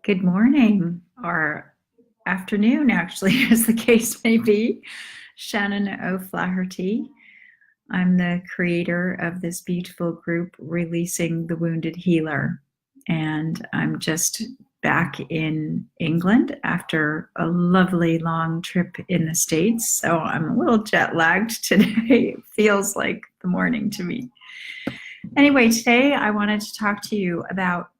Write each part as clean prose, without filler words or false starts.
Good morning, or afternoon, actually, as the case may be. Shannon O'Flaherty. I'm the creator of this beautiful group, Releasing the Wounded Healer. And I'm just back in England after a lovely long trip in the States. So I'm a little jet lagged today. It feels like the morning to me. Anyway, today I wanted to talk to you about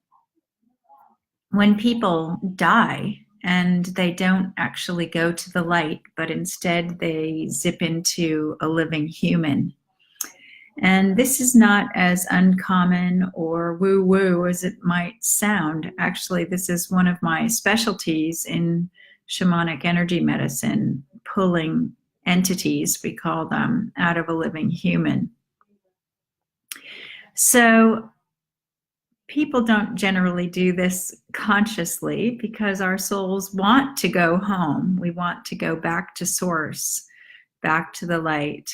when people die and they don't actually go to the light, but instead they zip into a living human. And this is not as uncommon or woo-woo as it might sound. Actually, this is one of my specialties in shamanic energy medicine, pulling entities, we call them, out of a living human. So people don't generally do this consciously because our souls want to go home. We want to go back to source, back to the light.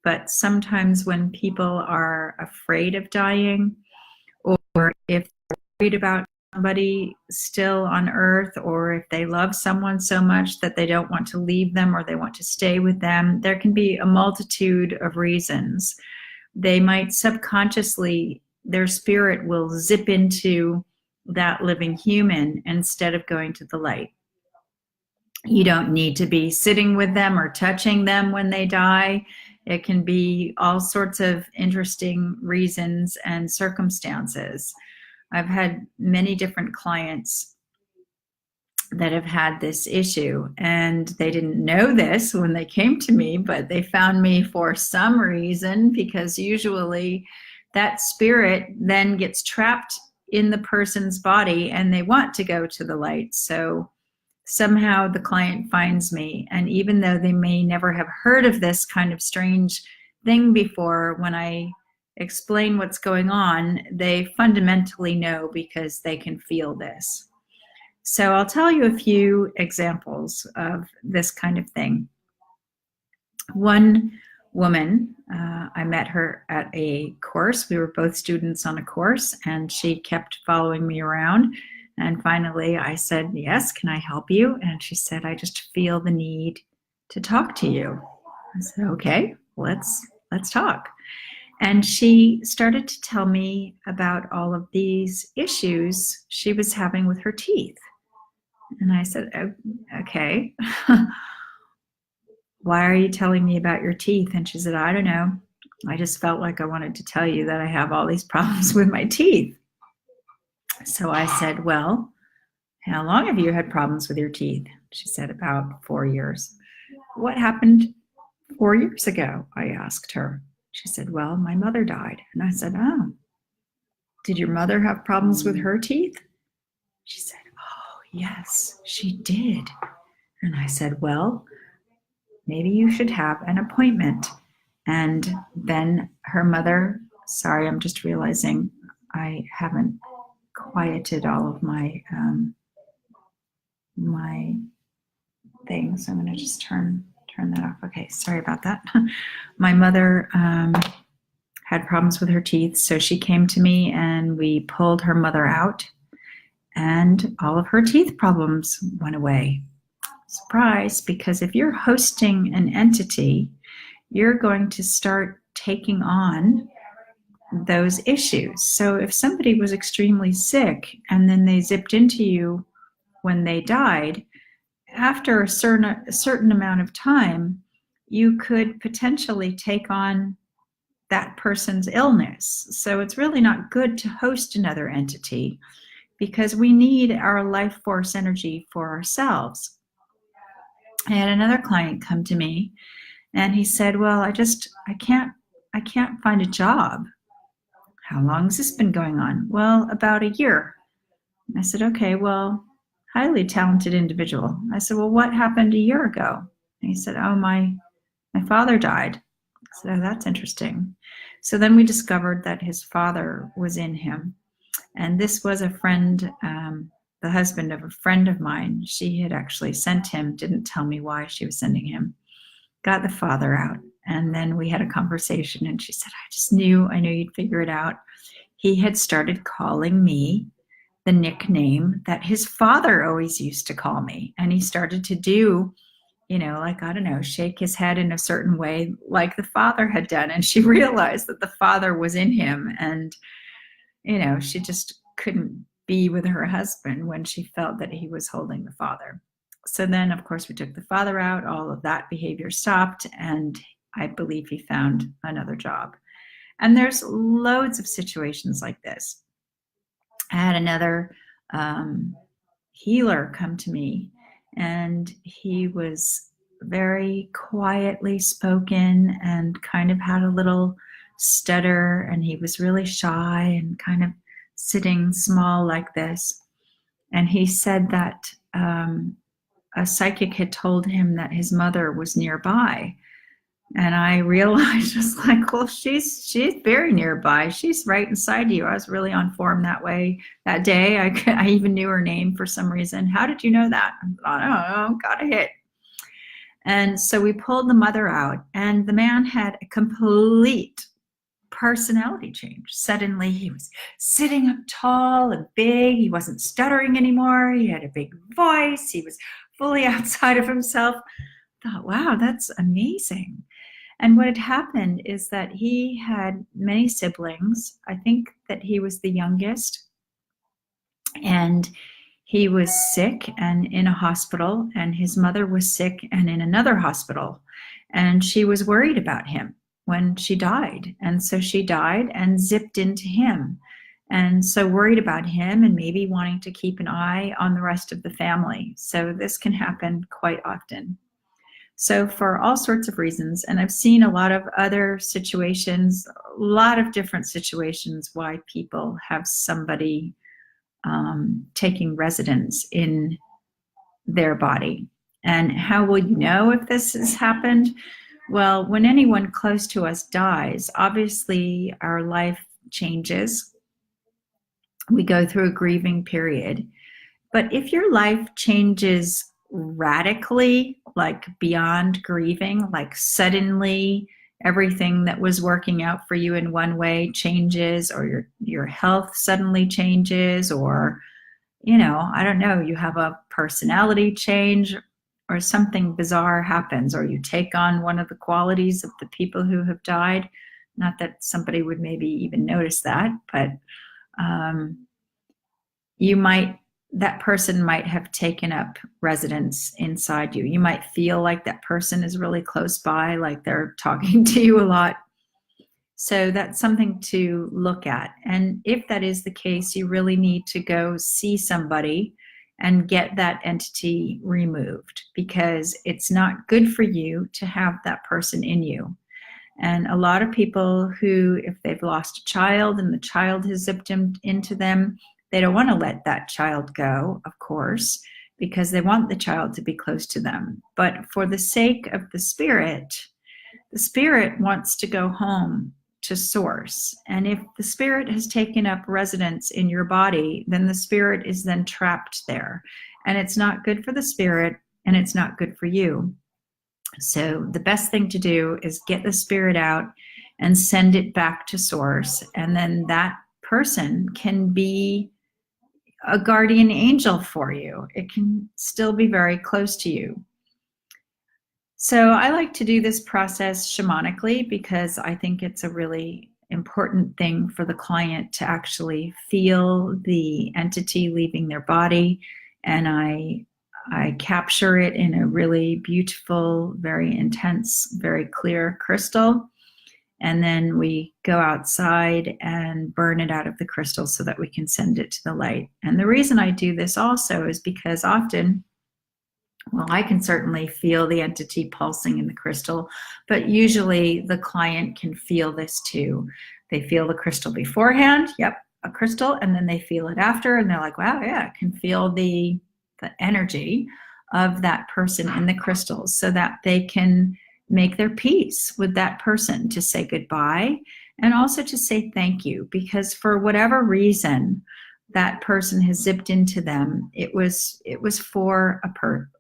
But sometimes when people are afraid of dying, or if they're worried about somebody still on earth, or if they love someone so much that they don't want to leave them or they want to stay with them, there can be a multitude of reasons. They might subconsciously, their spirit will zip into that living human instead of going to the light. You don't need to be sitting with them or touching them when they die. It can be all sorts of interesting reasons and circumstances. I've had many different clients that have had this issue, and they didn't know this when they came to me, but they found me for some reason, because usually that spirit then gets trapped in the person's body and they want to go to the light. So somehow the client finds me, and even though they may never have heard of this kind of strange thing before, when I explain what's going on, they fundamentally know because they can feel this. So I'll tell you a few examples of this kind of thing. One woman, I met her at a course. We were both students on a course, and she kept following me around. And finally I said, yes, can I help you? And she said, I just feel the need to talk to you. I said, okay, let's talk. And she started to tell me about all of these issues she was having with her teeth. And I said, oh, okay. Why are you telling me about your teeth? And she said, I don't know. I just felt like I wanted to tell you that I have all these problems with my teeth. So I said, well, how long have you had problems with your teeth? She said, about 4 years. What happened 4 years ago? I asked her. She said, well, my mother died. And I said, oh, did your mother have problems with her teeth? She said, oh, yes, she did. And I said, well, maybe you should have an appointment. And then her mother, sorry, I'm just realizing I haven't quieted all of my my things. I'm going to just turn that off. Okay, sorry about that. My mother had problems with her teeth, so she came to me and we pulled her mother out, and all of her teeth problems went away. Surprise, because if you're hosting an entity, you're going to start taking on those issues. So if somebody was extremely sick and then they zipped into you when they died, after a certain amount of time, you could potentially take on that person's illness. So it's really not good to host another entity, because we need our life force energy for ourselves. I had another client come to me and he said, well, I can't find a job. How long has this been going on? Well, about a year. I said, okay, well, highly talented individual. I said, well, what happened a year ago? And he said, oh, my father died. I said, oh, that's interesting. So then we discovered that his father was in him. And this was a friend, the husband of a friend of mine. She had actually sent him, didn't tell me why she was sending him, got the father out. And then we had a conversation and she said, I knew you'd figure it out. He had started calling me the nickname that his father always used to call me. And he started to do, like, I don't know, shake his head in a certain way like the father had done. And she realized that the father was in him. And, she just couldn't be with her husband when she felt that he was holding the father. So then, of course, we took the father out. All of that behavior stopped. And I believe he found another job. And there's loads of situations like this. I had another healer come to me, and he was very quietly spoken and kind of had a little stutter, and he was really shy and kind of sitting small like this. And he said that a psychic had told him that his mother was nearby. And I realized, just like, well, she's very nearby. She's right inside you. I was really on form that way that day. I even knew her name for some reason. How did you know that? I don't know. Got a hit. And so we pulled the mother out, and the man had a complete personality change. Suddenly he was sitting up tall and big. He wasn't stuttering anymore. He had a big voice. He was fully outside of himself. I thought, wow, that's amazing. And what had happened is that he had many siblings. I think that he was the youngest, and he was sick and in a hospital, and his mother was sick and in another hospital, and she was worried about him when she died. And so she died and zipped into him, and so worried about him and maybe wanting to keep an eye on the rest of the family. So this can happen quite often. So for all sorts of reasons, and I've seen a lot of other situations, a lot of different situations why people have somebody taking residence in their body. And how will you know if this has happened? Well, when anyone close to us dies, obviously our life changes. We go through a grieving period. But if your life changes radically, like beyond grieving, like suddenly everything that was working out for you in one way changes, or your health suddenly changes, or, I don't know, you have a personality change, or something bizarre happens, or you take on one of the qualities of the people who have died. Not that somebody would maybe even notice that, but that person might have taken up residence inside you. You might feel like that person is really close by, like they're talking to you a lot. So that's something to look at. And if that is the case, you really need to go see somebody and get that entity removed, because it's not good for you to have that person in you. And a lot of people who, if they've lost a child and the child has zipped into them, they don't want to let that child go, of course, because they want the child to be close to them. But for the sake of the spirit wants to go home to source. And if the spirit has taken up residence in your body, then the spirit is then trapped there. And it's not good for the spirit, and it's not good for you. So the best thing to do is get the spirit out and send it back to source. And then that person can be a guardian angel for you. It can still be very close to you. So I like to do this process shamanically, because I think it's a really important thing for the client to actually feel the entity leaving their body. And I capture it in a really beautiful, very intense, very clear crystal. And then we go outside and burn it out of the crystal so that we can send it to the light. And the reason I do this also is because often, well, I can certainly feel the entity pulsing in the crystal, but usually the client can feel this too. They feel the crystal beforehand, yep, a crystal, and then they feel it after, and they're like, wow, yeah, I can feel the energy of that person in the crystals, so that they can make their peace with that person, to say goodbye and also to say thank you, because for whatever reason that person has zipped into them, it was for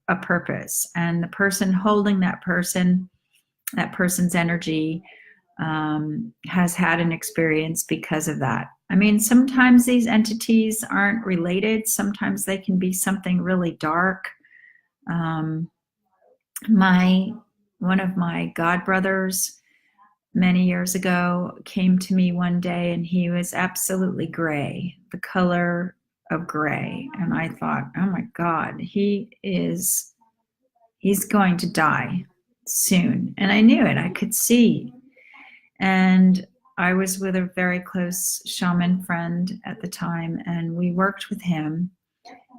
a purpose, and the person holding that person's energy has had an experience because of that. I mean, sometimes these entities aren't related. Sometimes they can be something really dark. Um, one of my godbrothers many years ago came to me one day, and he was absolutely gray, the color of gray. And I thought, oh my God, he's going to die soon. And I knew it, I could see. And I was with a very close shaman friend at the time, and we worked with him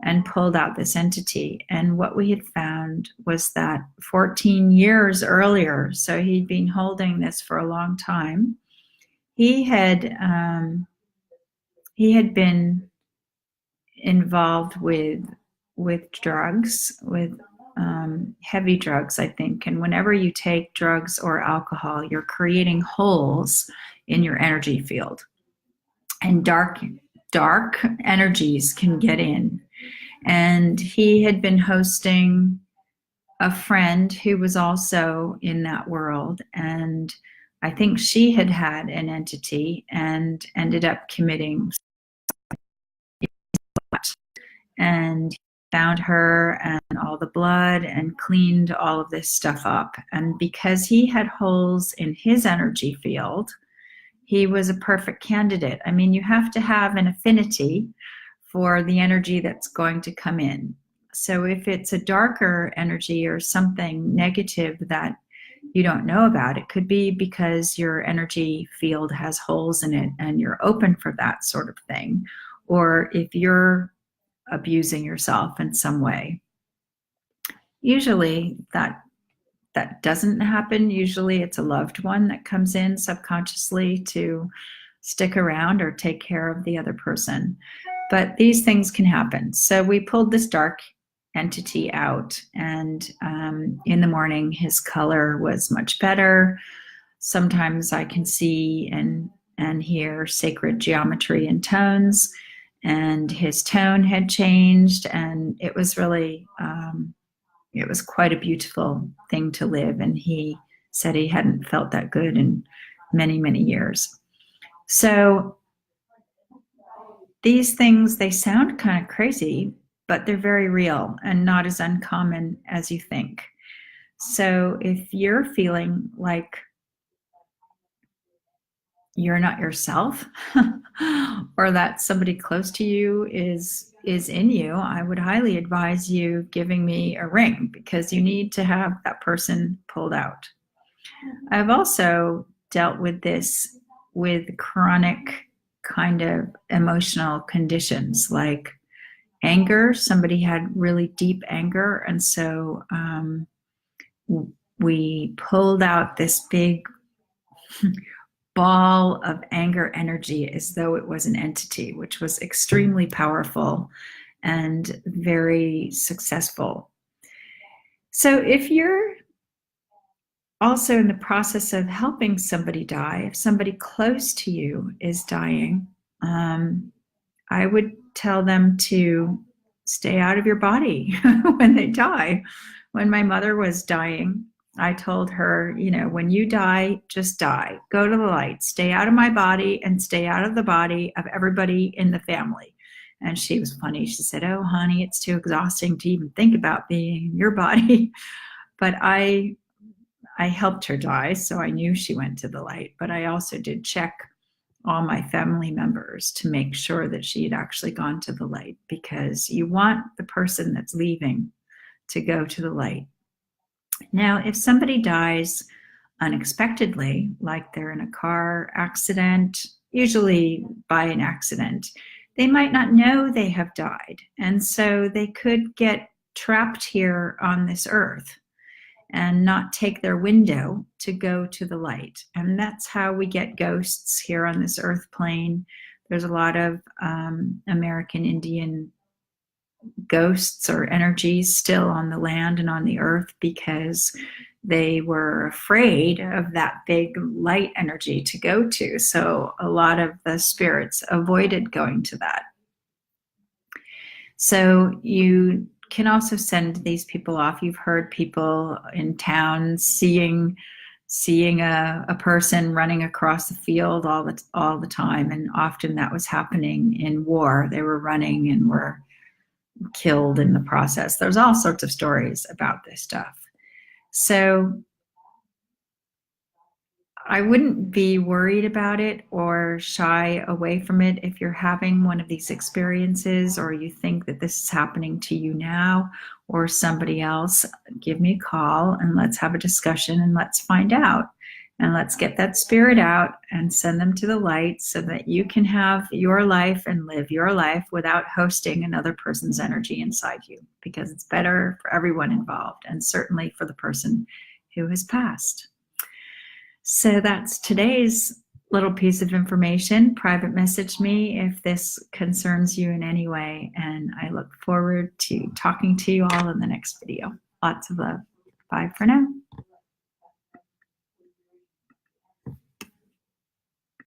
and pulled out this entity. And what we had found was that 14 years earlier, so he'd been holding this for a long time, he had been involved with drugs, with heavy drugs, I think. And whenever you take drugs or alcohol, you're creating holes in your energy field, and dark energies can get in. And he had been hosting a friend who was also in that world, and I think she had had an entity and ended up committing, and found her and all the blood and cleaned all of this stuff up. And because he had holes in his energy field, he was a perfect candidate. I mean, you have to have an affinity for the energy that's going to come in. So if it's a darker energy or something negative that you don't know about, it could be because your energy field has holes in it and you're open for that sort of thing. Or if you're abusing yourself in some way. Usually that doesn't happen. Usually it's a loved one that comes in subconsciously to stick around or take care of the other person. But these things can happen. So we pulled this dark entity out, and in the morning his color was much better. Sometimes I can see and hear sacred geometry and tones, and his tone had changed, and it was really it was quite a beautiful thing to live. And he said he hadn't felt that good in many years. So these things, they sound kind of crazy, but they're very real and not as uncommon as you think. So if you're feeling like you're not yourself or that somebody close to you is in you, I would highly advise you giving me a ring, because you need to have that person pulled out. I've also dealt with this with chronic kind of emotional conditions like anger. Somebody had really deep anger, and so we pulled out this big ball of anger energy as though it was an entity, which was extremely powerful and very successful. So if you're also in the process of helping somebody die, if somebody close to you is dying, I would tell them to stay out of your body when they die. When my mother was dying, I told her, when you die, just die. Go to the light. Stay out of my body and stay out of the body of everybody in the family. And she was funny. She said, oh, honey, it's too exhausting to even think about being in your body. But I helped her die, so I knew she went to the light. But I also did check all my family members to make sure that she had actually gone to the light, because you want the person that's leaving to go to the light. Now, if somebody dies unexpectedly, like they're in a car accident, usually by an accident, they might not know they have died. And so they could get trapped here on this earth and not take their window to go to the light. And that's how we get ghosts here on this earth plane. There's a lot of American Indian ghosts or energies still on the land and on the earth, because they were afraid of that big light energy to go to. So a lot of the spirits avoided going to that. So you can also send these people off. You've heard people in town seeing seeing a person running across the field all the time, and often that was happening in war. They were running and were killed in the process. There's all sorts of stories about this stuff. So I wouldn't be worried about it or shy away from it if you're having one of these experiences or you think that this is happening to you now or somebody else. Give me a call and let's have a discussion and let's find out. And let's get that spirit out and send them to the light so that you can have your life and live your life without hosting another person's energy inside you, because it's better for everyone involved and certainly for the person who has passed. So that's today's little piece of information. Private message me if this concerns you in any way, and I look forward to talking to you all in the next video. Lots of love. Bye for now.